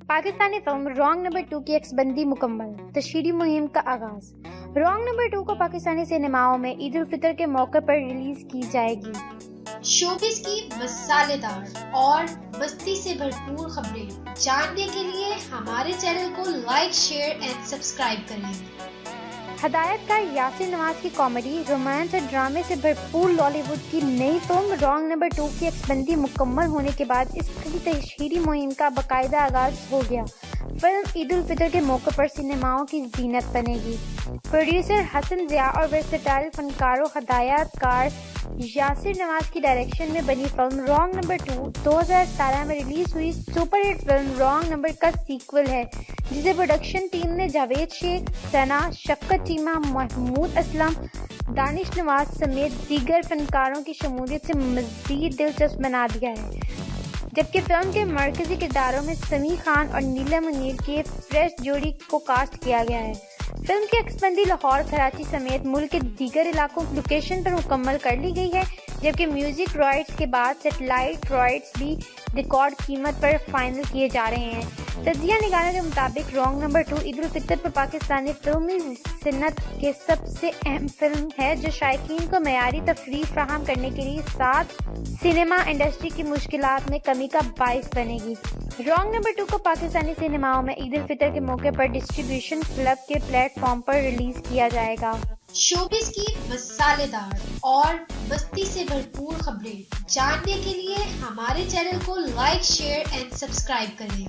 Pakistani film wrong number 2 کی عکس بندی مکمل، تشہیری مہم کا آغاز۔ رانگ نمبر 2 کو پاکستانی سینماؤں میں عید الفطر کے موقع پر ریلیز کی جائے گی۔ شوبز کی مسالے دار اور مستی سے بھرپور خبریں جاننے کے لیے ہمارے چینل کو لائک، شیئر اینڈ سبسکرائب کریں۔ ہدایت کار یاسر نواز کی کامیڈی، رومانس اور ڈرامے سے بھرپور لالی ووڈ کی نئی فلم رانگ نمبر 2 کی عکس بندی مکمل ہونے کے بعد اس کی تشہیری مہم کا باقاعدہ آغاز ہو گیا۔ فلم عید الفطر کے موقع پر سینماؤں کی زینت بنے گی۔ پروڈیوسر حسن ضیاء اور ورسٹائل فنکاروں ہدایت کار یاسر نواز کی ڈائریکشن میں بنی فلم رانگ نمبر 2 2017 میں ریلیز ہوئی super hit film wrong number کا سیکول ہے، جسے پروڈکشن ٹیم نے جاوید شیخ، ثنا، شفقت چیمہ، محمود اسلم، دانش نواز سمیت دیگر فنکاروں کی شمولیت سے مزید دلچسپ بنا دیا ہے، جبکہ فلم کے مرکزی کرداروں میں سمیع خان اور نیلا منیر کی فریش جوڑی کو کاسٹ کیا گیا ہے۔ فلم کی عکس بندی لاہور، کراچی سمیت ملک کے دیگر علاقوں کی لوکیشن پر مکمل کر لی گئی ہے، جبکہ میوزک رائٹس کے بعد سیٹلائٹ رائٹس بھی ریکارڈ قیمت پر فائنل کیے جا رہے ہیں۔ تجزیہ نگاروں کے مطابق رانگ نمبر 2 عید الفطر پر پاکستانی فلمی صنعت کی سب سے اہم فلم ہے، جو شائقین کو معیاری تفریح فراہم کرنے کے لیے ساتھ سینما انڈسٹری کی مشکلات میں کمی کا باعث بنے گی۔ رانگ نمبر 2 کو پاکستانی سینماؤں میں عید الفطر کے موقع پر ڈسٹریبیوشن کلب کے پلیٹ فارم پر ریلیز کیا جائے گا۔ شوبز کی مسالے دار اور مستی سے بھرپور خبریں جاننے کے لیے ہمارے چینل کو لائک، شیئر اینڈ سبسکرائب کریں۔